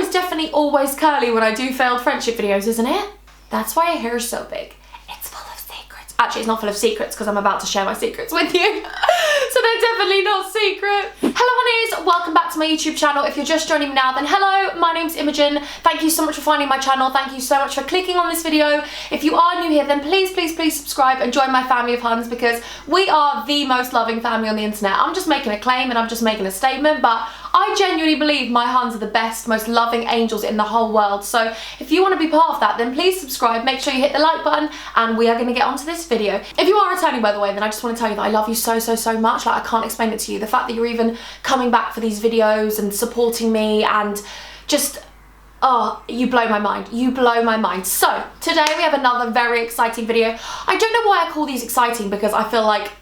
is definitely always curly when I do failed friendship videos, isn't it? That's why your hair is so big. It's full of secrets. Actually, it's not full of secrets because I'm about to share my secrets with you. So they're definitely not secret. Hello honeys, welcome back to my YouTube channel. If you're just joining me now, then hello, my name's Imogen. Thank you so much for finding my channel. Thank you so much for clicking on this video. If you are new here, then please, please, please subscribe and join my family of Huns because we are the most loving family on the internet. I'm just making a claim and I'm just making a statement, but I genuinely believe my Huns are the best, most loving angels in the whole world. So if you want to be part of that, then please subscribe, make sure you hit the like button, and we are going to get onto this video. If you are returning, by the way, then I just want to tell you that I love you so, so, so much. Like, I can't explain it to you. The fact that you're even coming back for these videos and supporting me and just, oh, you blow my mind. You blow my mind. So today we have another very exciting video. I don't know why I call these exciting because I feel like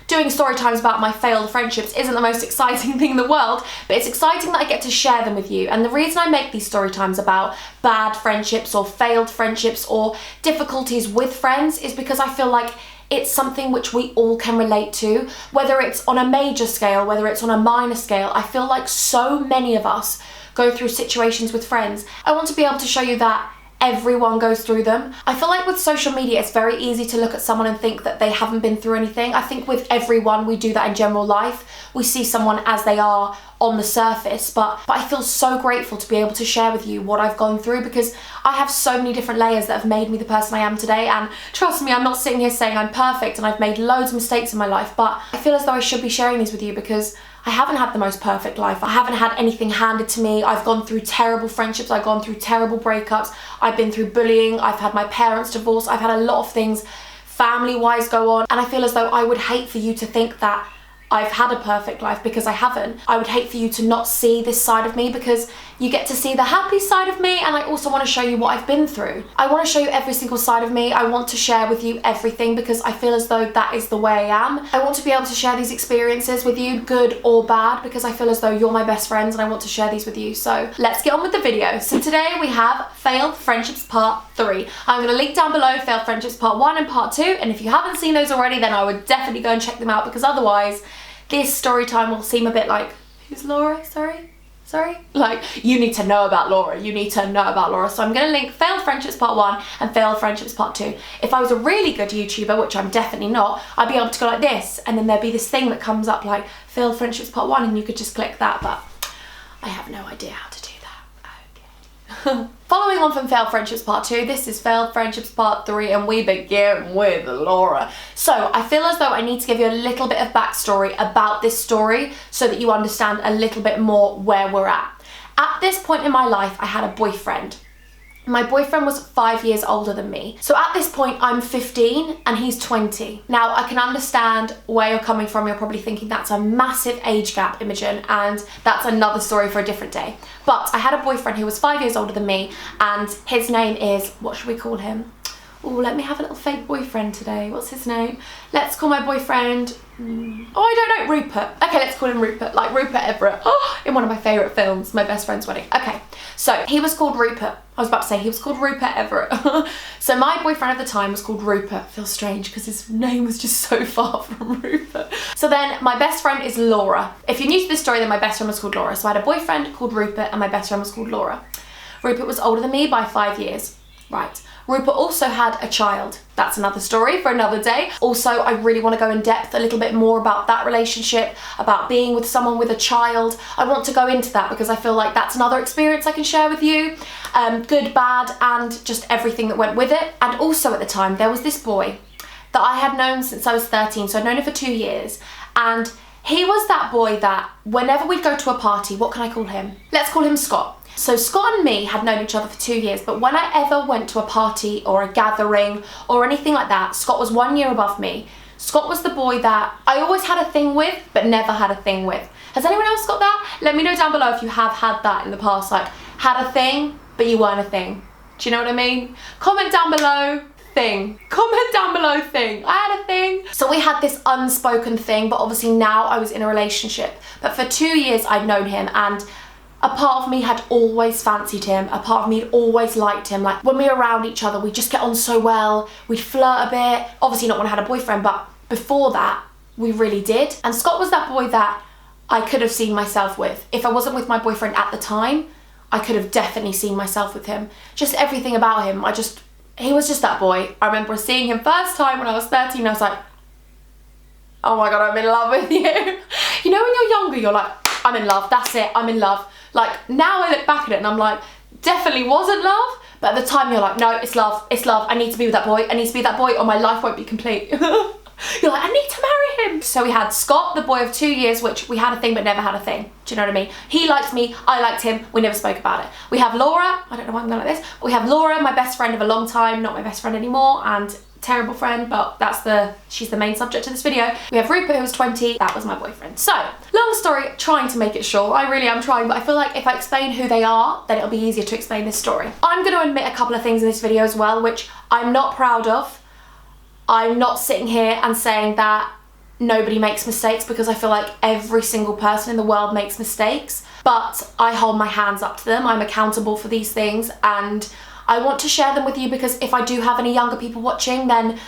doing story times about my failed friendships isn't the most exciting thing in the world, but it's exciting that I get to share them with you. And the reason I make these story times about bad friendships or failed friendships or difficulties with friends is because I feel like it's something which we all can relate to, whether it's on a major scale, whether it's on a minor scale. I feel like so many of us go through situations with friends. I want to be able to show you that everyone goes through them. I feel like with social media, it's very easy to look at someone and think that they haven't been through anything. I think with everyone, we do that in general life. We see someone as they are on the surface, but I feel so grateful to be able to share with you what I've gone through because I have so many different layers that have made me the person I am today. And trust me, I'm not sitting here saying I'm perfect and I've made loads of mistakes in my life, but I feel as though I should be sharing these with you because I haven't had the most perfect life. I haven't had anything handed to me. I've gone through terrible friendships. I've gone through terrible breakups. I've been through bullying. I've had my parents divorced. I've had a lot of things family-wise go on. And I feel as though I would hate for you to think that I've had a perfect life because I haven't. I would hate for you to not see this side of me because you get to see the happy side of me, and I also want to show you what I've been through. I want to show you every single side of me. I want to share with you everything because I feel as though that is the way I am. I want to be able to share these experiences with you, good or bad, because I feel as though you're my best friends and I want to share these with you. So let's get on with the video. So today we have Failed Friendships Part 3. I'm going to link down below Failed Friendships Part 1 and Part 2, and if you haven't seen those already, then I would definitely go and check them out because otherwise this story time will seem a bit like, who's Laura? Sorry? Like, you need to know about Laura. You need to know about Laura. So I'm going to link Failed Friendships Part 1 and Failed Friendships Part 2. If I was a really good YouTuber, which I'm definitely not, I'd be able to go like this, and then there'd be this thing that comes up like Failed Friendships Part 1, and you could just click that, but I have no idea how to do that. Okay. Following on from Failed Friendships Part 2, this is Failed Friendships Part 3, and we begin with Laura. So I feel as though I need to give you a little bit of backstory about this story so that you understand a little bit more where we're at. At this point in my life, I had a boyfriend. My boyfriend was 5 years older than me. So at this point, I'm 15 and he's 20. Now, I can understand where you're coming from. You're probably thinking that's a massive age gap, Imogen, and that's another story for a different day. But I had a boyfriend who was 5 years older than me, and his name is, what should we call him? Oh, let me have a little fake boyfriend today. What's his name? Let's call my boyfriend, oh, I don't know, Rupert. Okay, let's call him Rupert, like Rupert Everett. Oh, in one of my favourite films, My Best Friend's Wedding. Okay, so he was called Rupert. I was about to say he was called Rupert Everett. So my boyfriend at the time was called Rupert. Feels strange because his name was just so far from Rupert. So then my best friend is Laura. If you're new to this story, then my best friend was called Laura. So I had a boyfriend called Rupert and my best friend was called Laura. Rupert was older than me by 5 years. Right. Rupert also had a child. That's another story for another day. Also, I really want to go in depth a little bit more about that relationship, about being with someone with a child. I want to go into that because I feel like that's another experience I can share with you. Good, bad, and just everything that went with it. And also at the time, there was this boy that I had known since I was 13. So I'd known him for 2 years. And he was that boy that whenever we'd go to a party, what can I call him? Let's call him Scott. So Scott and me had known each other for 2 years, but when I ever went to a party or a gathering or anything like that, Scott was 1 year above me. Scott was the boy that I always had a thing with, but never had a thing with. Has anyone else got that? Let me know down below if you have had that in the past, like had a thing, but you weren't a thing. Do you know what I mean? Comment down below. Thing. Comment down below thing. I had a thing. So we had this unspoken thing, but obviously now I was in a relationship. But for 2 years I'd known him, and a part of me had always fancied him. A part of me had always liked him. Like when we were around each other, we'd just get on so well. We'd flirt a bit. Obviously not when I had a boyfriend, but before that, we really did. And Scott was that boy that I could have seen myself with. If I wasn't with my boyfriend at the time, I could have definitely seen myself with him. Just everything about him, he was just that boy. I remember seeing him first time when I was 13, I was like, oh my God, I'm in love with you. You know, when you're younger, you're like, I'm in love, that's it, I'm in love. Like, now I look back at it and I'm like, definitely wasn't love, but at the time you're like, no, it's love, I need to be with that boy, I need to be with that boy or my life won't be complete. You're like, I need to marry him. So we had Scott, the boy of 2 years, which we had a thing but never had a thing. Do you know what I mean? He liked me, I liked him, we never spoke about it. We have Laura, I don't know why I'm going like this, but we have Laura, my best friend of a long time, not my best friend anymore, and terrible friend, but she's the main subject of this video. We have Rupert, who was 20, that was my boyfriend. So, long story, trying to make it short. I really am trying, but I feel like if I explain who they are, then it'll be easier to explain this story. I'm going to admit a couple of things in this video as well, which I'm not proud of. I'm not sitting here and saying that nobody makes mistakes, because I feel like every single person in the world makes mistakes, but I hold my hands up to them. I'm accountable for these things, and I want to share them with you, because if I do have any younger people watching, then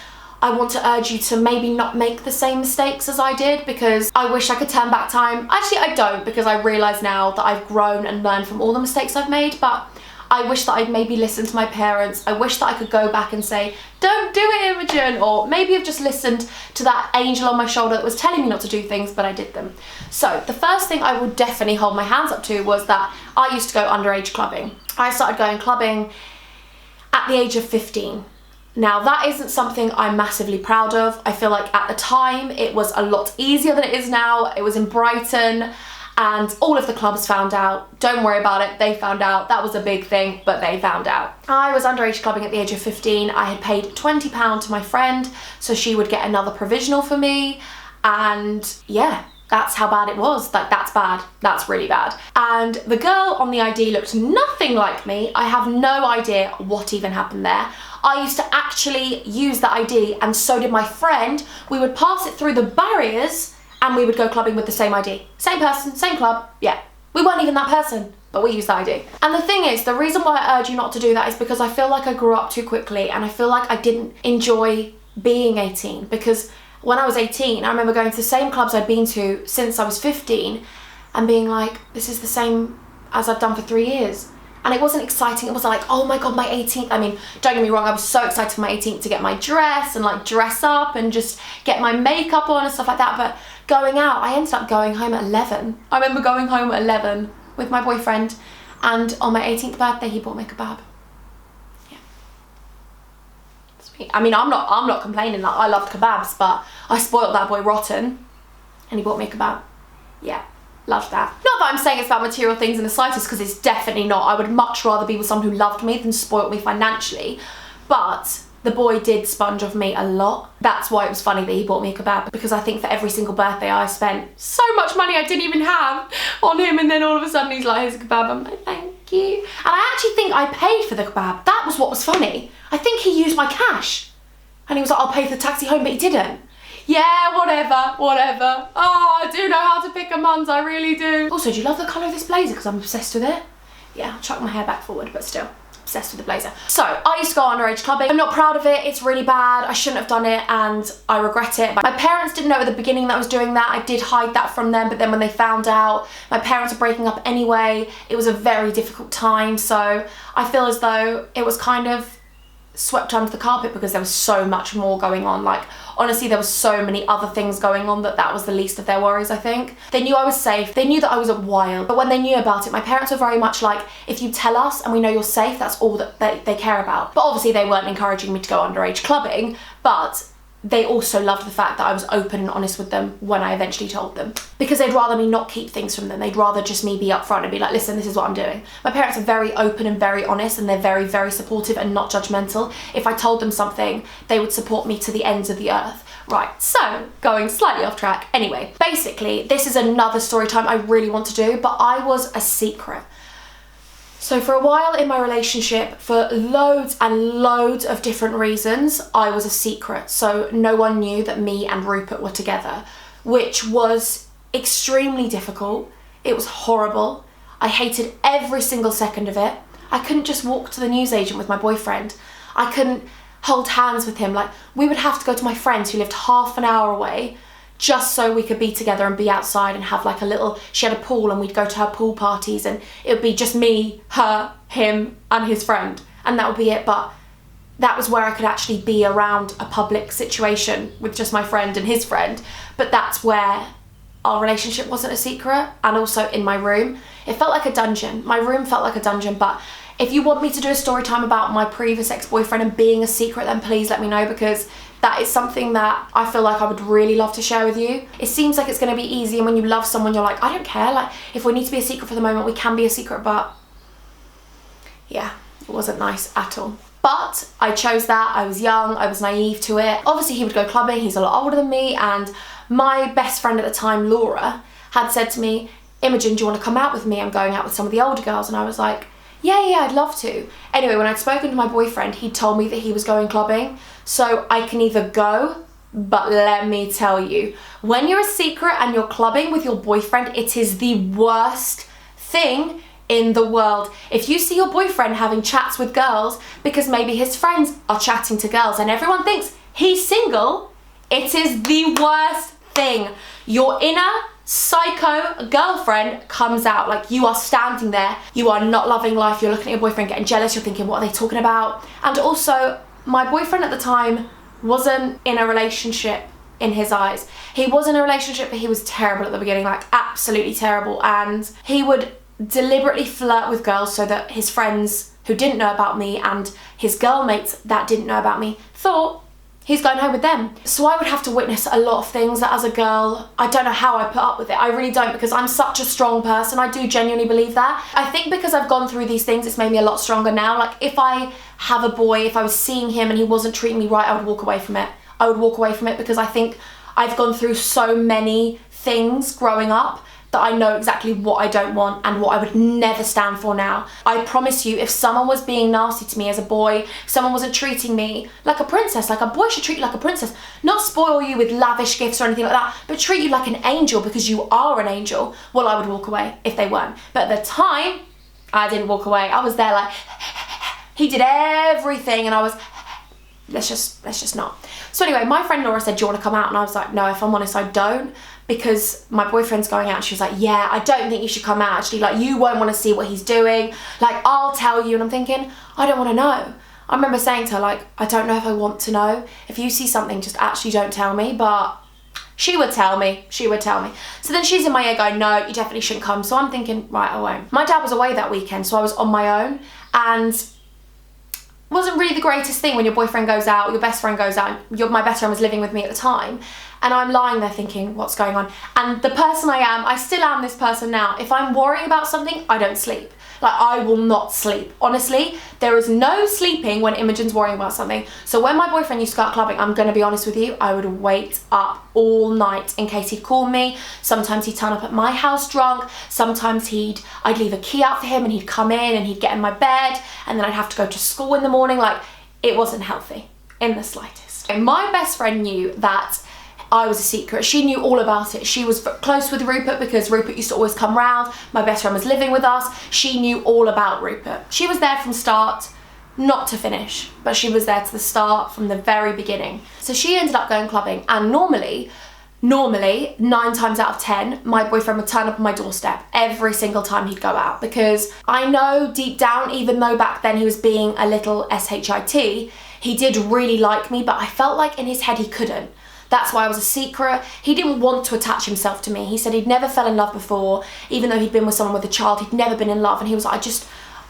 I want to urge you to maybe not make the same mistakes as I did, because I wish I could turn back time. Actually, I don't, because I realise now that I've grown and learned from all the mistakes I've made, but I wish that I'd maybe listened to my parents. I wish that I could go back and say, don't do it, Imogen, or maybe I've just listened to that angel on my shoulder that was telling me not to do things, but I did them. So the first thing I would definitely hold my hands up to was that I used to go underage clubbing. I started going clubbing at the age of 15. Now that isn't something I'm massively proud of. I feel like at the time it was a lot easier than it is now. It was in Brighton and all of the clubs found out. Don't worry about it, they found out. That was a big thing, but they found out. I was underage clubbing at the age of 15. I had paid £20 to my friend so she would get another provisional for me, and yeah, that's how bad it was. Like, that's bad, that's really bad. And the girl on the ID looked nothing like me. I have no idea what even happened there. I used to actually use the ID, and so did my friend. We would pass it through the barriers and we would go clubbing with the same ID. Same person, same club, yeah. We weren't even that person, but we used the ID. And the thing is, the reason why I urge you not to do that is because I feel like I grew up too quickly, and I feel like I didn't enjoy being 18, because when I was 18, I remember going to the same clubs I'd been to since I was 15 and being like, this is the same as I've done for 3 years. And it wasn't exciting. It wasn't like, oh my God, my 18th. I mean, don't get me wrong, I was so excited for my 18th to get my dress and like dress up and just get my makeup on and stuff like that. But going out, I ended up going home at 11. I remember going home at 11 with my boyfriend, and on my 18th birthday, he bought me a kebab. Yeah. Sweet. I mean, I'm not complaining. Like, I loved kebabs, but I spoiled that boy rotten, and he bought me a kebab. Yeah. Loved that. Not that I'm saying it's about material things in the slightest, because it's definitely not. I would much rather be with someone who loved me than spoilt me financially. But the boy did sponge off me a lot. That's why it was funny that he bought me a kebab, because I think for every single birthday I spent so much money I didn't even have on him, and then all of a sudden he's like, here's a kebab. I'm like, thank you. And I actually think I paid for the kebab. That was what was funny. I think he used my cash. And he was like, I'll pay for the taxi home, but he didn't. Yeah, whatever. Oh, I do know how to pick a mums, I really do. Also, do you love the colour of this blazer? Because I'm obsessed with it. Yeah, I'll chuck my hair back forward, but still, obsessed with the blazer. So, I used to go underage clubbing. I'm not proud of it, it's really bad. I shouldn't have done it, and I regret it. My parents didn't know at the beginning that I was doing that. I did hide that from them, but then when they found out, my parents were breaking up anyway. It was a very difficult time, so I feel as though it was kind of swept under the carpet because there was so much more going on. Like, honestly, there was so many other things going on that was the least of their worries, I think. They knew I was safe. They knew that I wasn't wild. But when they knew about it, my parents were very much like, if you tell us and we know you're safe, that's all that they care about. But obviously they weren't encouraging me to go underage clubbing, but they also loved the fact that I was open and honest with them when I eventually told them, because they'd rather me not keep things from them. They'd rather just me be upfront and be like, listen, this is what I'm doing. My parents are very open and very honest, and they're very, very supportive and not judgmental. If I told them something, they would support me to the ends of the earth. Right, so going slightly off track. Anyway, basically, this is another story time I really want to do, but I was a secret. So for a while in my relationship, for loads and loads of different reasons, I was a secret. So no one knew that me and Rupert were together, which was extremely difficult. It was horrible. I hated every single second of it. I couldn't just walk to the newsagent with my boyfriend. I couldn't hold hands with him. Like, we would have to go to my friends who lived half an hour away just so we could be together and be outside and have like a little, she had a pool and we'd go to her pool parties and it would be just me, her, him and his friend, and that would be it. But that was where I could actually be around a public situation with just my friend and his friend. But that's where our relationship wasn't a secret. And also in my room, it felt like a dungeon. My room felt like a dungeon. But if you want me to do a story time about my previous ex-boyfriend and being a secret, then please let me know, because that is something that I feel like I would really love to share with you. It seems like it's going to be easy, and when you love someone, you're like, I don't care, like if we need to be a secret for the moment, we can be a secret. But yeah, it wasn't nice at all. But I chose that. I was young, I was naive to it. Obviously he would go clubbing, he's a lot older than me, and my best friend at the time, Laura, had said to me, Imogen, do you want to come out with me? I'm going out with some of the older girls. And I was like, yeah, I'd love to. Anyway, when I'd spoken to my boyfriend, he told me that he was going clubbing. So I can either go, but let me tell you, when you're a secret and you're clubbing with your boyfriend, it is the worst thing in the world. If you see your boyfriend having chats with girls because maybe his friends are chatting to girls and everyone thinks he's single, it is the worst thing. Your inner psycho girlfriend comes out. Like, you are standing there, you are not loving life, you're looking at your boyfriend, getting jealous, you're thinking, what are they talking about? And also, my boyfriend at the time wasn't in a relationship in his eyes. He was in a relationship, but he was terrible at the beginning, like absolutely terrible. And he would deliberately flirt with girls so that his friends who didn't know about me and his girl mates that didn't know about me thought he's going home with them. So I would have to witness a lot of things that as a girl, I don't know how I put up with it. I really don't, because I'm such a strong person. I do genuinely believe that. I think because I've gone through these things, it's made me a lot stronger now. Like, if I have a boy, if I was seeing him and he wasn't treating me right, I would walk away from it. I would walk away from it, because I think I've gone through so many things growing up that I know exactly what I don't want and what I would never stand for now. I promise you, if someone was being nasty to me as a boy, if someone wasn't treating me like a princess, like a boy should treat you like a princess, not spoil you with lavish gifts or anything like that, but treat you like an angel because you are an angel, well, I would walk away if they weren't. But at the time, I didn't walk away. I was there like, he did everything and I was, let's just not. So anyway, my friend Laura said, do you want to come out? And I was like, no, if I'm honest, I don't, because my boyfriend's going out. And she was like, yeah, I don't think you should come out, actually. Like, you won't want to see what he's doing. Like, I'll tell you. And I'm thinking, I don't want to know. I remember saying to her, like, I don't know if I want to know. If you see something, just actually don't tell me. But she would tell me. She would tell me. So then she's in my ear going, no, you definitely shouldn't come. So I'm thinking, right, I won't. My dad was away that weekend, so I was on my own. And wasn't really the greatest thing when your boyfriend goes out, your best friend goes out. My best friend was living with me at the time. And I'm lying there thinking, what's going on? And the person I am, I still am this person now. If I'm worrying about something, I don't sleep. Like, I will not sleep. Honestly, there is no sleeping when Imogen's worrying about something. So when my boyfriend used to go out clubbing, I'm gonna be honest with you, I would wait up all night in case he'd call me. Sometimes he'd turn up at my house drunk. Sometimes I'd leave a key out for him and he'd come in and he'd get in my bed, and then I'd have to go to school in the morning. Like, it wasn't healthy in the slightest. My best friend knew that I was a secret. She knew all about it. She was close with Rupert because Rupert used to always come round. My best friend was living with us. She knew all about Rupert. She was there from start, not to finish, but she was there to the start from the very beginning. So she ended up going clubbing, and normally 9 times out of 10, my boyfriend would turn up on my doorstep every single time he'd go out, because I know deep down, even though back then he was being a little shit, he did really like me, but I felt like in his head he couldn't. That's why I was a secret. He didn't want to attach himself to me. He said he'd never fell in love before, even though he'd been with someone with a child, he'd never been in love. And he was like,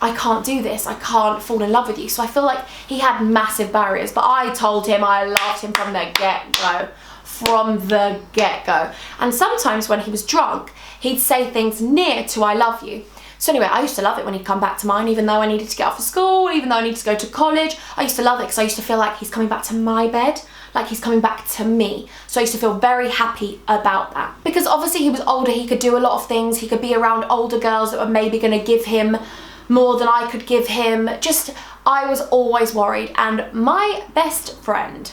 I can't do this. I can't fall in love with you. So I feel like he had massive barriers, but I told him I loved him from the get-go. From the get-go. And sometimes when he was drunk, he'd say things near to I love you. So anyway, I used to love it when he'd come back to mine, even though I needed to get off of school, even though I needed to go to college. I used to love it because I used to feel like he's coming back to my bed, like he's coming back to me. So I used to feel very happy about that. Because obviously he was older, he could do a lot of things. He could be around older girls that were maybe going to give him more than I could give him. Just, I was always worried. And my best friend,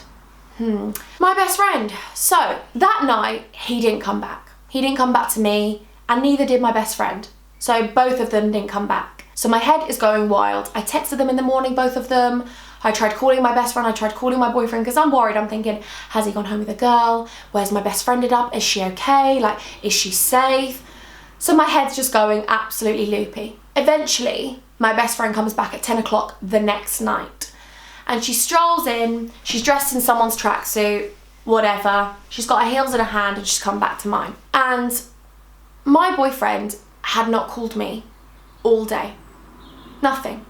so that night, he didn't come back. He didn't come back to me, and neither did my best friend. So both of them didn't come back. So my head is going wild. I texted them in the morning, both of them, I tried calling my best friend, I tried calling my boyfriend because I'm worried. I'm thinking, has he gone home with a girl? Where's my best friend ended up? Is she okay? Like, is she safe? So my head's just going absolutely loopy. Eventually, my best friend comes back at 10 o'clock the next night. And she strolls in, she's dressed in someone's tracksuit, whatever. She's got her heels in her hand and she's come back to mine. And my boyfriend had not called me all day. Nothing.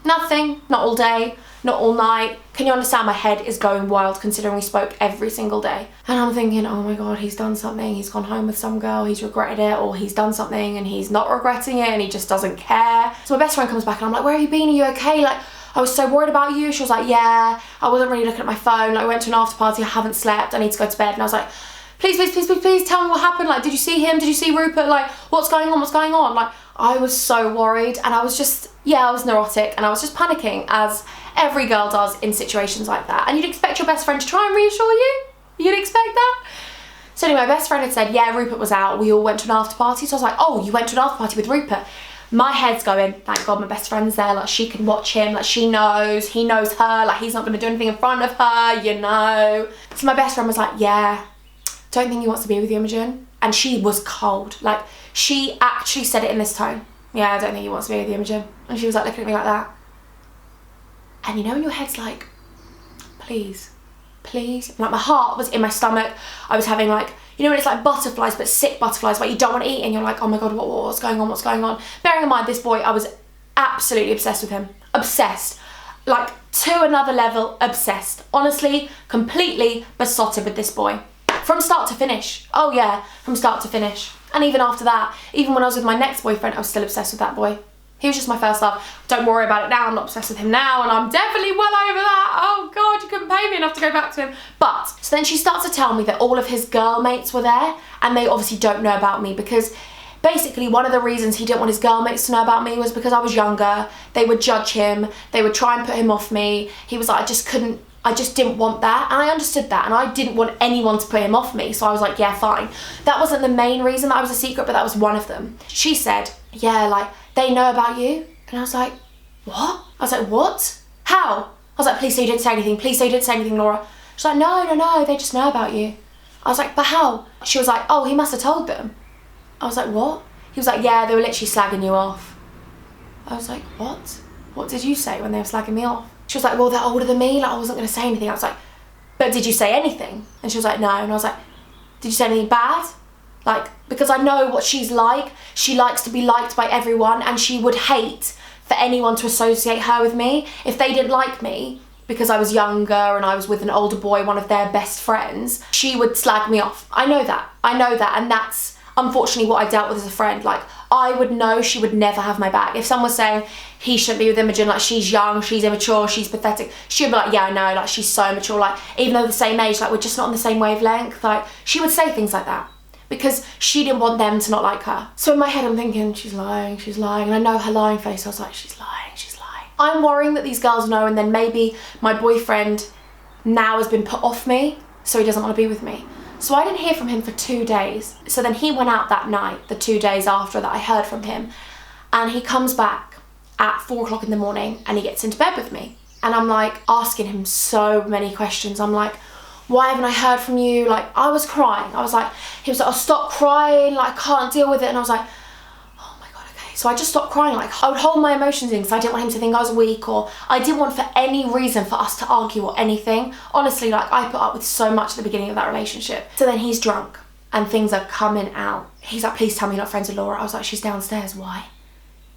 Nothing, not all day, not all night. Can you understand? My head is going wild considering we spoke every single day. And I'm thinking, oh my God, he's done something. He's gone home with some girl, he's regretted it, or he's done something and he's not regretting it and he just doesn't care. So my best friend comes back and I'm like, where have you been? Are you okay? Like, I was so worried about you. She was like, yeah, I wasn't really looking at my phone. Like, I went to an after party, I haven't slept, I need to go to bed. And I was like, please, please, please, please, please tell me what happened. Like, did you see him? Did you see Rupert? Like, what's going on? What's going on? Like, I was so worried and I was just, I was neurotic and I was just panicking, as every girl does in situations like that. And you'd expect your best friend to try and reassure you. You'd expect that. So anyway, my best friend had said, yeah, Rupert was out. We all went to an after party. So I was like, oh, you went to an after party with Rupert? My head's going, thank God my best friend's there. Like, she can watch him. Like, she knows, he knows her. Like, he's not going to do anything in front of her, you know. So my best friend was like, yeah, don't think he wants to be with you, Imogen. And she was cold. Like, she actually said it in this tone. Yeah, I don't think he wants to be with you, Imogen. And she was like looking at me like that. And you know when your head's like, please, please. Like, my heart was in my stomach. I was having like, you know when it's like butterflies, but sick butterflies, like you don't want to eat and you're like, oh my God, what's going on, what's going on? Bearing in mind, this boy, I was absolutely obsessed with him. Obsessed. Like, to another level, obsessed. Honestly, completely besotted with this boy. From start to finish. Oh yeah, from start to finish. And even after that, even when I was with my next boyfriend, I was still obsessed with that boy. He was just my first love. Don't worry about it now, I'm not obsessed with him now, and I'm definitely well over that. Oh God, you couldn't pay me enough to go back to him. But, so then she starts to tell me that all of his girl mates were there, and they obviously don't know about me, because basically one of the reasons he didn't want his girl mates to know about me was because I was younger. They would judge him, they would try and put him off me. He was like, I just didn't want that, and I understood that, and I didn't want anyone to put him off me, so I was like, yeah, fine. That wasn't the main reason that I was a secret, but that was one of them. She said, yeah, like, they know about you, and I was like, what? I was like, what? How? I was like, please say you didn't say anything, please say you didn't say anything, Laura. She's like, no, they just know about you. I was like, but how? She was like, oh, he must have told them. I was like, what? He was like, yeah, they were literally slagging you off. I was like, what? What did you say when they were slagging me off? She was like, well, they're older than me. Like, I wasn't going to say anything. I was like, but did you say anything? And she was like, no. And I was like, did you say anything bad? Like, because I know what she's like. She likes to be liked by everyone, and she would hate for anyone to associate her with me. If they didn't like me because I was younger and I was with an older boy, one of their best friends, she would slag me off. I know that. And that's unfortunately what I dealt with as a friend. Like, I would know she would never have my back. If someone was saying he shouldn't be with Imogen, like, she's young, she's immature, she's pathetic, she'd be like, yeah, I know, like, she's so mature, like, even though they're the same age, like, we're just not on the same wavelength. Like, she would say things like that because she didn't want them to not like her. So in my head, I'm thinking, she's lying, and I know her lying face. I was like, she's lying. I'm worrying that these girls know, and then maybe my boyfriend now has been put off me, so he doesn't want to be with me. So I didn't hear from him for 2 days. So then he went out that night, the 2 days after that I heard from him, and he comes back at 4 o'clock in the morning and he gets into bed with me. And I'm like asking him so many questions. I'm like, why haven't I heard from you? Like, I was crying. I was like, he was like, oh, stop crying, like, I can't deal with it. And I was like, oh my God, okay. So I just stopped crying. Like, I would hold my emotions in because I didn't want him to think I was weak, or I didn't want for any reason for us to argue or anything. Honestly, like, I put up with so much at the beginning of that relationship. So then he's drunk and things are coming out. He's like, please tell me you're not friends with Laura. I was like, she's downstairs, why?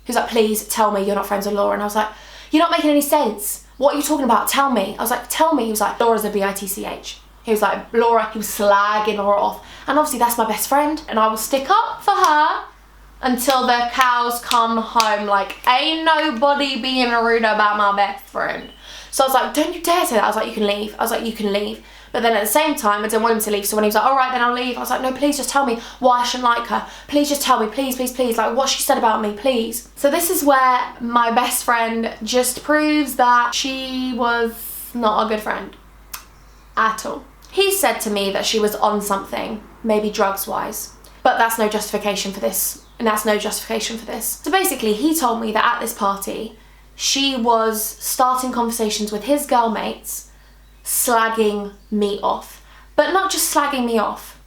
He was like, please tell me you're not friends with Laura. And I was like, you're not making any sense. What are you talking about? Tell me. I was like, tell me. He was like, Laura's a bitch. He was like, Laura, he was slagging Laura off. And obviously that's my best friend, and I will stick up for her until the cows come home. Like, ain't nobody being rude about my best friend. So I was like, don't you dare say that. I was like, you can leave. I was like, you can leave. But then at the same time, I didn't want him to leave. So when he was like, all right, then I'll leave. I was like, no, please just tell me why I shouldn't like her. Please just tell me, please, please, please. Like, what she said about me, please. So this is where my best friend just proves that she was not a good friend at all. He said to me that she was on something, maybe drugs-wise, but that's no justification for this. And that's no justification for this. So basically, he told me that at this party, she was starting conversations with his girl mates, slagging me off. But not just slagging me off,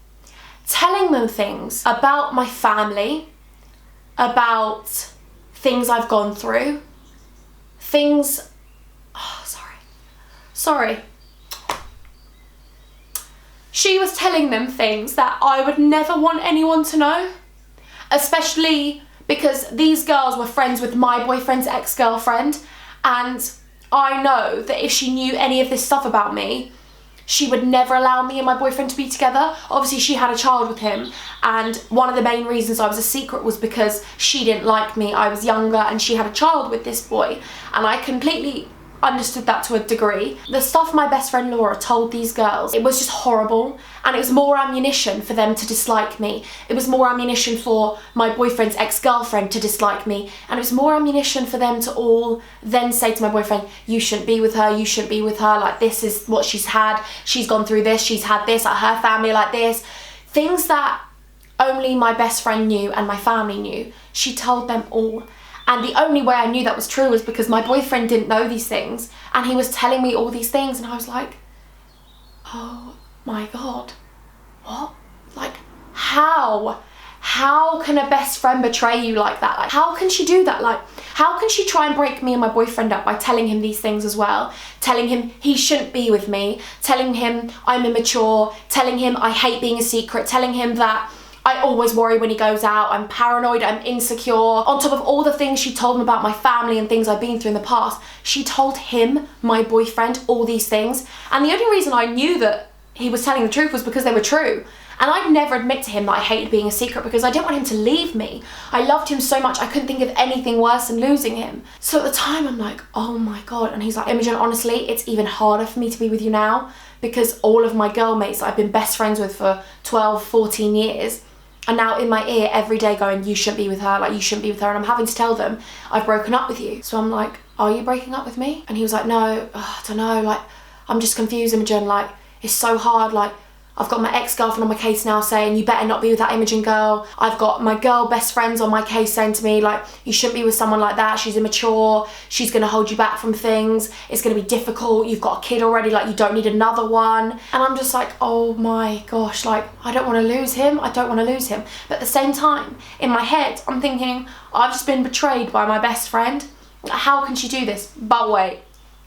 telling them things about my family, about things I've gone through, things, sorry. She was telling them things that I would never want anyone to know, especially because these girls were friends with my boyfriend's ex-girlfriend, and I know that if she knew any of this stuff about me, she would never allow me and my boyfriend to be together. Obviously, she had a child with him, and one of the main reasons I was a secret was because she didn't like me. I was younger and she had a child with this boy, and I completely understood that to a degree. The stuff my best friend Laura told these girls, it was just horrible, and it was more ammunition for them to dislike me. It was more ammunition for my boyfriend's ex-girlfriend to dislike me, and it was more ammunition for them to all then say to my boyfriend, you shouldn't be with her, you shouldn't be with her, like this is what she's had, she's gone through this, she's had this, like her family like this. Things that only my best friend knew and my family knew, she told them all. And the only way I knew that was true was because my boyfriend didn't know these things, and he was telling me all these things, and I was like, oh my God, what? Like, how? How can a best friend betray you like that? Like, how can she do that? Like, how can she try and break me and my boyfriend up by telling him these things as well? Telling him he shouldn't be with me, telling him I'm immature, telling him I hate being a secret, telling him that I always worry when he goes out, I'm paranoid, I'm insecure. On top of all the things she told him about my family and things I've been through in the past, she told him, my boyfriend, all these things. And the only reason I knew that he was telling the truth was because they were true. And I'd never admit to him that I hated being a secret because I didn't want him to leave me. I loved him so much, I couldn't think of anything worse than losing him. So at the time I'm like, oh my God. And he's like, Imogen, honestly, it's even harder for me to be with you now because all of my girl mates that I've been best friends with for 12, 14 years are now in my ear every day going, you shouldn't be with her, like you shouldn't be with her. And I'm having to tell them, I've broken up with you. So I'm like, are you breaking up with me? And he was like, no, I don't know, like, I'm just confused, Imogen, like, it's so hard, like, I've got my ex-girlfriend on my case now saying, you better not be with that Imogen girl. I've got my girl best friends on my case saying to me, like, you shouldn't be with someone like that. She's immature. She's going to hold you back from things. It's going to be difficult. You've got a kid already. Like, you don't need another one. And I'm just like, oh my gosh, like, I don't want to lose him. I don't want to lose him. But at the same time, in my head, I'm thinking, I've just been betrayed by my best friend. How can she do this? But wait,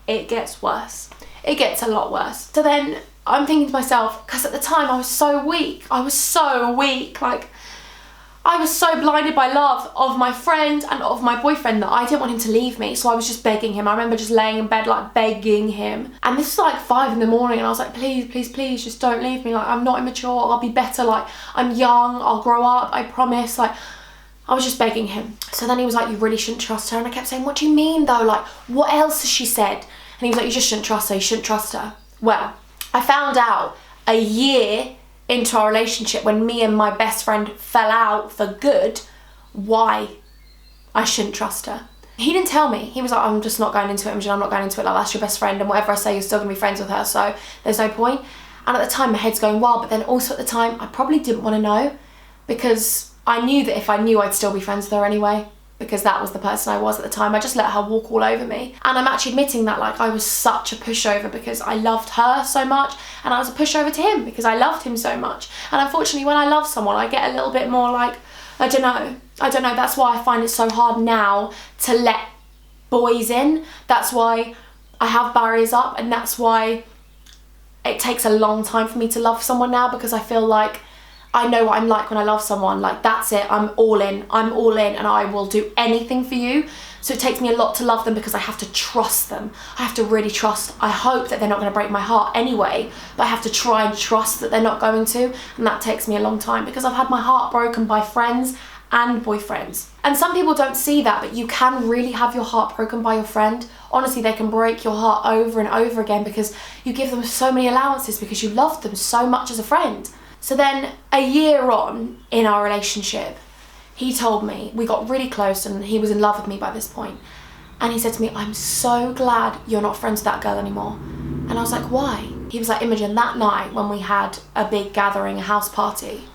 it gets worse. It gets a lot worse. So then I'm thinking to myself, because at the time I was so weak. I was so weak. Like, I was so blinded by love of my friend and of my boyfriend that I didn't want him to leave me. So I was just begging him. I remember just laying in bed, like begging him. And this was like 5 in the morning and I was like, please, please, please, just don't leave me. Like, I'm not immature. I'll be better. Like, I'm young. I'll grow up. I promise. Like, I was just begging him. So then he was like, you really shouldn't trust her. And I kept saying, what do you mean though? Like, what else has she said? And he was like, you just shouldn't trust her. You shouldn't trust her. Well, I found out a year into our relationship when me and my best friend fell out for good why I shouldn't trust her. He didn't tell me. He was like, I'm just not going into it, Imogen. I'm not going into it. Like, that's your best friend and whatever I say, you're still gonna be friends with her, so there's no point. And at the time my head's going wild, but then also at the time I probably didn't want to know because I knew that if I knew I'd still be friends with her anyway, because that was the person I was at the time. I just let her walk all over me. And I'm actually admitting that, like, I was such a pushover because I loved her so much, and I was a pushover to him because I loved him so much. And unfortunately, when I love someone, I get a little bit more like, I don't know. That's why I find it so hard now to let boys in. That's why I have barriers up, and that's why it takes a long time for me to love someone now, because I feel like I know what I'm like when I love someone. Like, that's it, I'm all in, and I will do anything for you. So it takes me a lot to love them because I have to trust them. I have to really trust. I hope that they're not going to break my heart anyway, but I have to try and trust that they're not going to, and that takes me a long time because I've had my heart broken by friends and boyfriends. And some people don't see that, but you can really have your heart broken by your friend. Honestly, they can break your heart over and over again because you give them so many allowances because you love them so much as a friend. So then a year on in our relationship, he told me, we got really close and he was in love with me by this point. And he said to me, I'm so glad you're not friends with that girl anymore. And I was like, why? He was like, Imogen, that night when we had a big gathering, a house party,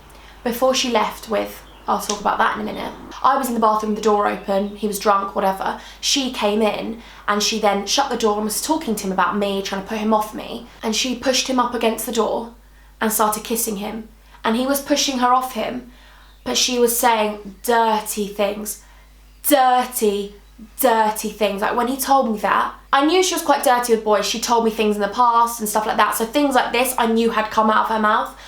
before she left with I'll talk about that in a minute. I was in the bathroom, the door open, he was drunk, whatever. She came in and she then shut the door and was talking to him about me, trying to put him off me. And she pushed him up against the door and started kissing him. And he was pushing her off him, but she was saying dirty things. Dirty things. Like when he told me that, I knew she was quite dirty with boys. She told me things in the past and stuff like that. So things like this I knew had come out of her mouth.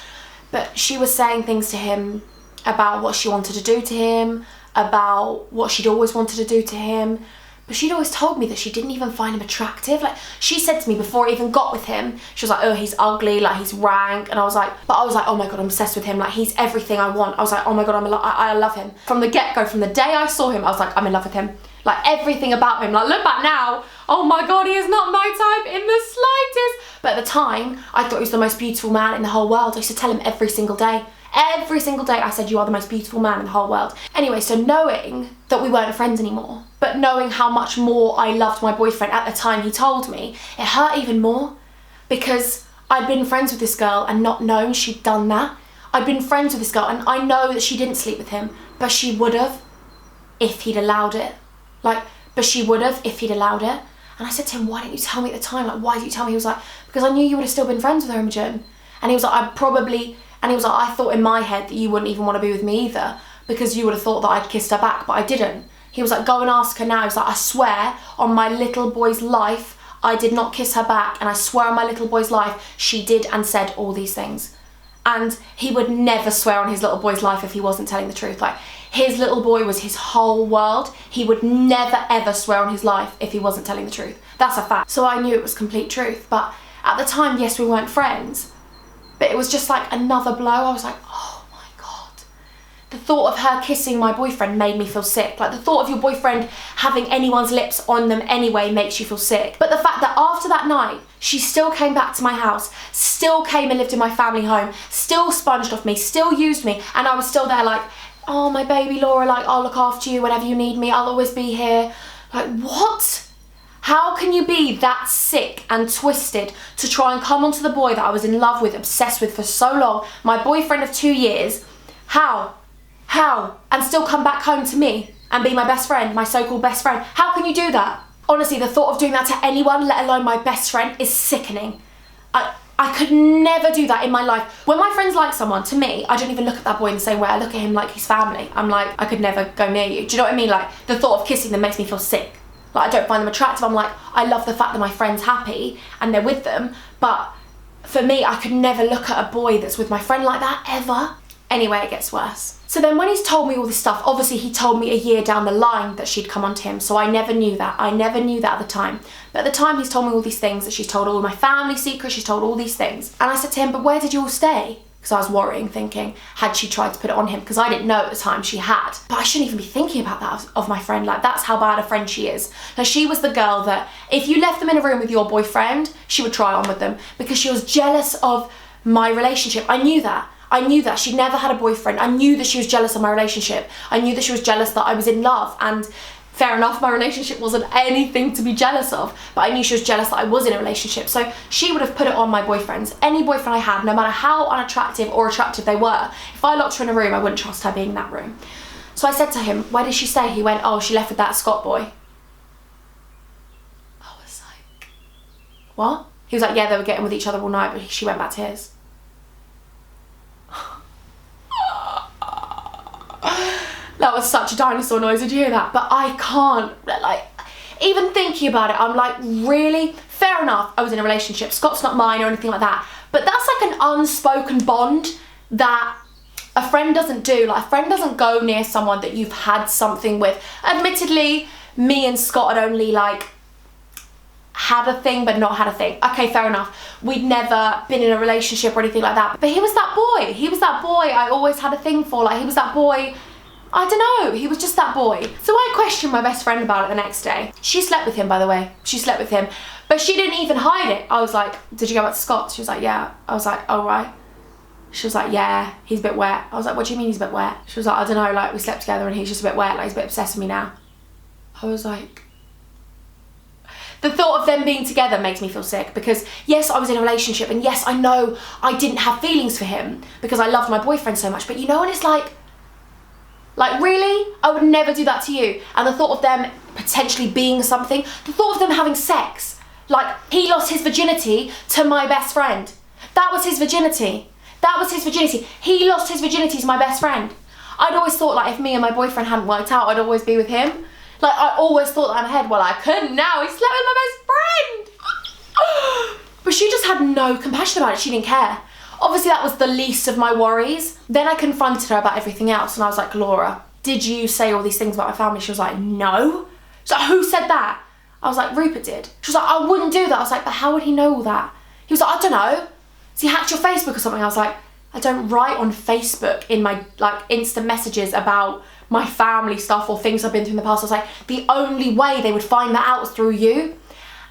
But she was saying things to him about what she wanted to do to him, about what she'd always wanted to do to him. But she'd always told me that she didn't even find him attractive. Like, she said to me before I even got with him, she was like, oh, he's ugly, like, he's rank. And I was like, oh my God, I'm obsessed with him. Like, he's everything I want. I was like, oh my God, I love him. From the get-go, from the day I saw him, I was like, I'm in love with him. Like, everything about him. Like, look back now, oh my God, he is not my type in the slightest. But at the time, I thought he was the most beautiful man in the whole world. I used to tell him every single day. Every single day I said, you are the most beautiful man in the whole world. Anyway, so knowing that we weren't friends anymore, but knowing how much more I loved my boyfriend at the time he told me, it hurt even more because I'd been friends with this girl and not known she'd done that. I'd been friends with this girl and I know that she didn't sleep with him, but she would have if he'd allowed it. But she would have if he'd allowed it. And I said to him, why didn't you tell me at the time? Like, why did you tell me? He was like, because I knew you would have still been friends with her, Imogen. And he was like, I thought in my head that you wouldn't even want to be with me either because you would have thought that I'd kissed her back, but I didn't. He was like, go and ask her now. He was like, I swear on my little boy's life, I did not kiss her back. And I swear on my little boy's life, she did and said all these things. And he would never swear on his little boy's life if he wasn't telling the truth. Like, his little boy was his whole world. He would never ever swear on his life if he wasn't telling the truth. That's a fact. So I knew it was complete truth. But at the time, yes, we weren't friends. But it was just like another blow. I was like, oh my God. The thought of her kissing my boyfriend made me feel sick. Like the thought of your boyfriend having anyone's lips on them anyway makes you feel sick. But the fact that after that night, she still came back to my house, still came and lived in my family home, still sponged off me, still used me, and I was still there like, oh my baby Laura, like I'll look after you whenever you need me, I'll always be here. Like, what? How can you be that sick and twisted to try and come onto the boy that I was in love with, obsessed with for so long, my boyfriend of 2 years? How? And still come back home to me and be my best friend, my so-called best friend? How can you do that? Honestly, the thought of doing that to anyone, let alone my best friend, is sickening. I could never do that in my life. When my friends like someone, to me, I don't even look at that boy in the same way. I look at him like he's family. I'm like, I could never go near you. Do you know what I mean? Like, the thought of kissing them makes me feel sick. Like, I don't find them attractive. I'm like, I love the fact that my friend's happy and they're with them. But for me, I could never look at a boy that's with my friend like that, ever. Anyway, it gets worse. So then when he's told me all this stuff, obviously he told me a year down the line that she'd come onto him. So I never knew that. I never knew that at the time. But at the time, he's told me all these things, that she's told all my family secrets, she's told all these things. And I said to him, but where did you all stay? Because I was worrying, thinking, had she tried to put it on him? Because I didn't know at the time she had. But I shouldn't even be thinking about that of my friend. Like, that's how bad a friend she is. Now, she was the girl that if you left them in a room with your boyfriend, she would try on with them because she was jealous of my relationship. I knew that. She'd never had a boyfriend. I knew that she was jealous of my relationship. I knew that she was jealous that I was in love. And fair enough, my relationship wasn't anything to be jealous of, but I knew she was jealous that I was in a relationship. So she would have put it on my boyfriends. Any boyfriend I had, no matter how unattractive or attractive they were, if I locked her in a room, I wouldn't trust her being in that room. So I said to him, where did she stay? He went, oh, she left with that Scott boy. I was like, what? He was like, yeah, they were getting with each other all night, but she went back to his. That was such a dinosaur noise, did you hear that? But I can't, like, even thinking about it, I'm like, really? Fair enough, I was in a relationship, Scott's not mine or anything like that, but that's like an unspoken bond that a friend doesn't do. Like, a friend doesn't go near someone that you've had something with. Admittedly, me and Scott had only, like, had a thing but not had a thing. Okay, fair enough. We'd never been in a relationship or anything like that, but he was that boy. He was that boy I always had a thing for. Like, he was that boy, I don't know, he was just that boy. So I questioned my best friend about it the next day. She slept with him, by the way. She slept with him, but she didn't even hide it. I was like, did you go back to Scott? She was like, yeah. I was like, oh, right. She was like, yeah, he's a bit wet. I was like, what do you mean he's a bit wet? She was like, I don't know, like, we slept together and he's just a bit wet, like, he's a bit obsessed with me now. I was like, the thought of them being together makes me feel sick because yes, I was in a relationship and yes, I know I didn't have feelings for him because I loved my boyfriend so much, but you know when it's like, Like, really? I would never do that to you. And the thought of them potentially being something, the thought of them having sex. Like, he lost his virginity to my best friend. That was his virginity. That was his virginity. He lost his virginity to my best friend. I'd always thought, like, if me and my boyfriend hadn't worked out, I'd always be with him. Like, I always thought that in my head, well, I couldn't now. He slept with my best friend. But she just had no compassion about it. She didn't care. Obviously, that was the least of my worries. Then I confronted her about everything else, and I was like, Laura, did you say all these things about my family? She was like, no. She's like, who said that? I was like, Rupert did. She was like, I wouldn't do that. I was like, but how would he know all that? He was like, I don't know. Has he hacked your Facebook or something? I was like, I don't write on Facebook in my like Insta messages about my family stuff or things I've been through in the past. I was like, the only way they would find that out was through you.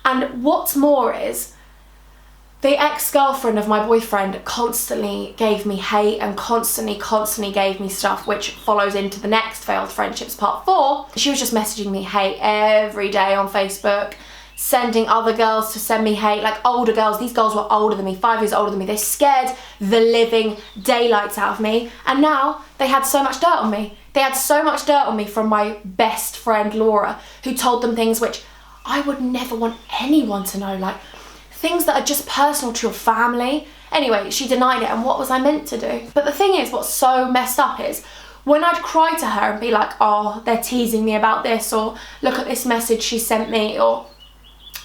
And what's more is, the ex-girlfriend of my boyfriend constantly gave me hate and constantly gave me stuff, which follows into the next failed friendships part 4. She was just messaging me hate every day on Facebook, sending other girls to send me hate, like older girls. These girls were older than me, 5 years older than me. They scared the living daylights out of me. And now they had so much dirt on me. They had so much dirt on me from my best friend, Laura, who told them things which I would never want anyone to know, like things that are just personal to your family. Anyway, she denied it, and what was I meant to do? But the thing is, what's so messed up is, when I'd cry to her and be like, oh, they're teasing me about this, or look at this message she sent me, or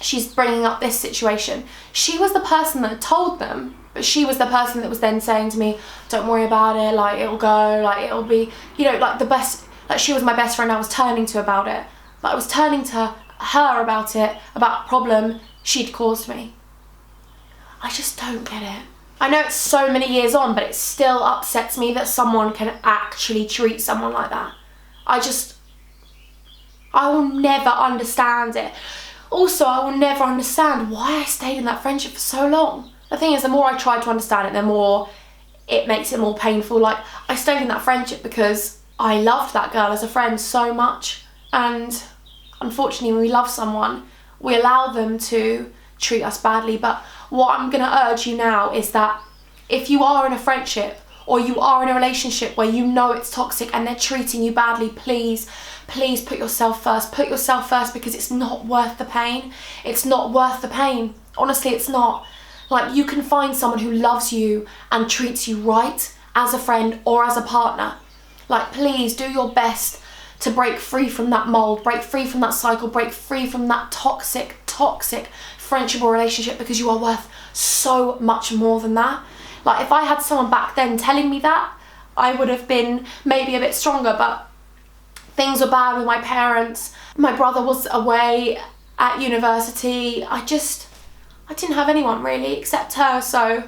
she's bringing up this situation. She was the person that told them, but she was the person that was then saying to me, don't worry about it, like it'll go, like it'll be, you know, like the best, like she was my best friend I was turning to about it. But I was turning to her about it, about a problem she'd caused me. I just don't get it. I know it's so many years on, but it still upsets me that someone can actually treat someone like that. I will never understand it. Also, I will never understand why I stayed in that friendship for so long. The thing is, the more I try to understand it, the more it makes it more painful. Like, I stayed in that friendship because I loved that girl as a friend so much. And unfortunately, when we love someone, we allow them to treat us badly. But what I'm gonna urge you now is that if you are in a friendship or you are in a relationship where you know it's toxic and they're treating you badly, please put yourself first. Put yourself first, because it's not worth the pain. It's not worth the pain. Honestly, it's not. Like, you can find someone who loves you and treats you right as a friend or as a partner. Like, please do your best to break free from that mold, break free from that cycle, break free from that toxic friendship or relationship, because you are worth so much more than that. Like, if I had someone back then telling me that, I would have been maybe a bit stronger, but things were bad with my parents. My brother was away at university. I didn't have anyone really except her, so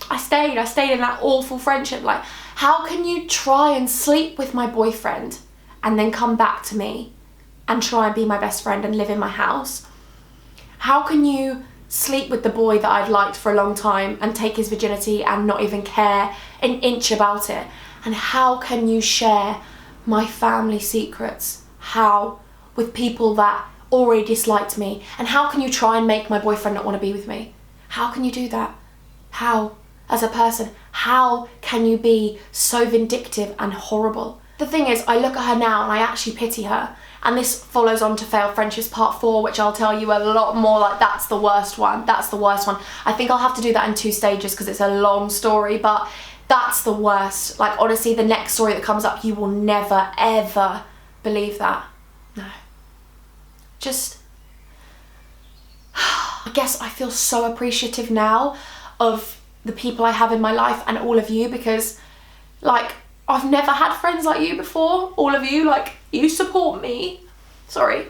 I stayed in that awful friendship. Like, how can you try and sleep with my boyfriend and then come back to me and try and be my best friend and live in my house? How can you sleep with the boy that I'd liked for a long time and take his virginity and not even care an inch about it? And how can you share my family secrets? How? With people that already disliked me? And how can you try and make my boyfriend not want to be with me? How can you do that? How? As a person, how can you be so vindictive and horrible? The thing is, I look at her now and I actually pity her. And this follows on to Failed Friendships Part 4, which I'll tell you a lot more. Like, that's the worst one. That's the worst one. I think I'll have to do that in 2 stages because it's a long story, but that's the worst. Like, honestly, the next story that comes up, you will never, ever believe that. No. Just, I guess I feel so appreciative now of the people I have in my life and all of you, because, like, I've never had friends like you before. All of you, like, you support me. Sorry.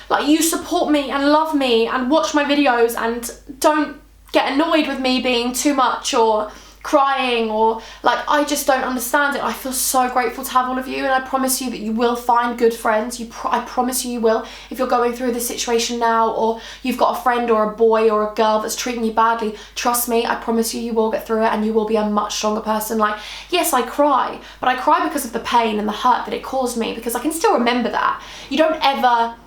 Like, you support me and love me and watch my videos and don't get annoyed with me being too much or crying, or like, I just don't understand it. I feel so grateful to have all of you, and I promise you that you will find good friends. I promise you will. If you're going through this situation now, or you've got a friend or a boy or a girl that's treating you badly, trust me, I promise you, you will get through it and you will be a much stronger person. Like, yes, I cry, but I cry because of the pain and the hurt that it caused me, because I can still remember that. You don't ever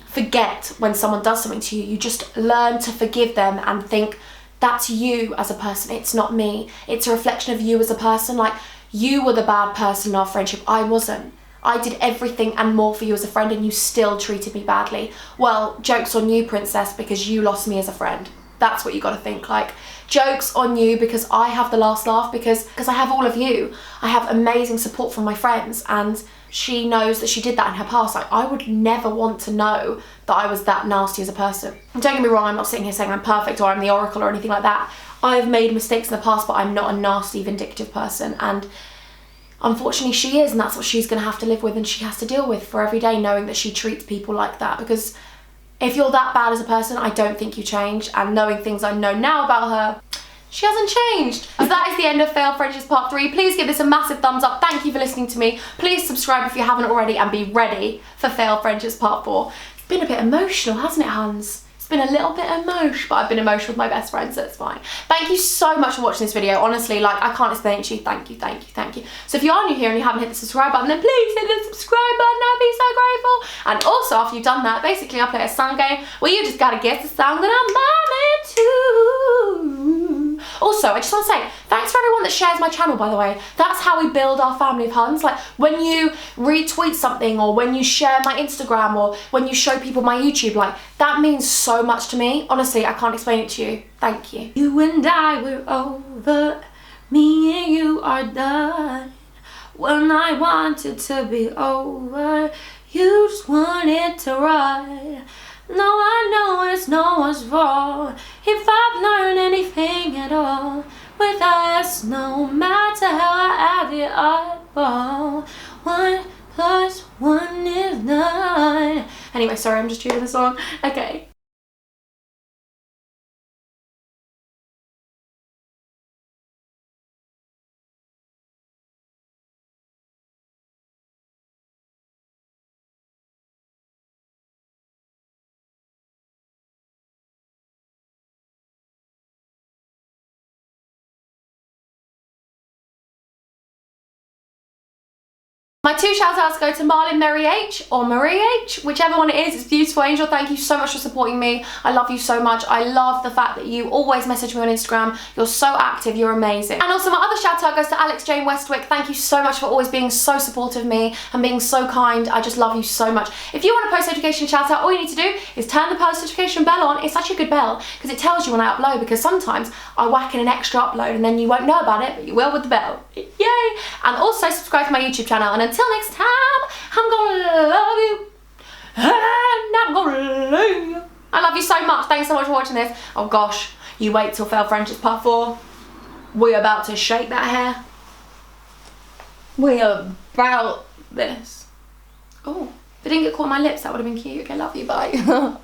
forget when someone does something to you. You just learn to forgive them and think, that's you as a person, it's not me. It's a reflection of you as a person. Like, you were the bad person in our friendship. I wasn't. I did everything and more for you as a friend and you still treated me badly. Well, joke's on you, princess, because you lost me as a friend. That's what you got to think. Like, joke's on you because I have the last laugh, because I have all of you. I have amazing support from my friends, and she knows that she did that in her past. Like, I would never want to know that I was that nasty as a person. And don't get me wrong, I'm not sitting here saying I'm perfect or I'm the oracle or anything like that. I've made mistakes in the past, but I'm not a nasty, vindictive person. And unfortunately she is, and that's what she's going to have to live with and she has to deal with for every day, knowing that she treats people like that. Because if you're that bad as a person, I don't think you change. And knowing things I know now about her, she hasn't changed. So that is the end of Failed Friendships Part 3. Please give this a massive thumbs up. Thank you for listening to me. Please subscribe if you haven't already and be ready for Failed Friendships Part 4. It's been a bit emotional, hasn't it, Hans? Been a little bit emotional, but I've been emotional with my best friend, so it's fine. Thank you so much for watching this video. Honestly, like, I can't explain it to you. Thank you, thank you, thank you. So if you are new here and you haven't hit the subscribe button, then please hit the subscribe button. I'd be so grateful. And also, after you've done that, basically I play a song game where you just gotta guess the song that I'm bombing to. Also, I just want to say, thanks for everyone that shares my channel, by the way. That's how we build our family of Huns. Like, when you retweet something, or when you share my Instagram, or when you show people my YouTube, like, that means so much to me. Honestly, I can't explain it to you. Thank you. You and I, we're over. Me and you are done. When I wanted to be over, you just wanted to run. No, I know it's no one's fault if I've learned anything at all. With us, no matter how I add it up, 1 + 1 is 9. Anyway, sorry, I'm just reading the song. Okay. My 2 shout outs go to Marlin Mary H, or Marie H, whichever one it is. It's beautiful, Angel. Thank you so much for supporting me. I love you so much. I love the fact that you always message me on Instagram. You're so active, you're amazing. And also my other shout out goes to Alex Jane Westwick. Thank you so much for always being so supportive of me and being so kind. I just love you so much. If you want a post notification shout out, all you need to do is turn the post notification bell on. It's such a good bell because it tells you when I upload, because sometimes I whack in an extra upload and then you won't know about it, but you will with the bell. Yay! And also subscribe to my YouTube channel. And until next time, I'm gonna love you, and I'm gonna leave you. I love you so much. Thanks so much for watching this. Oh gosh, you wait till Failed Friendships Part 4. We're about to shake that hair. We're about this. Oh, if it didn't get caught on my lips, that would have been cute. Okay, love you, bye.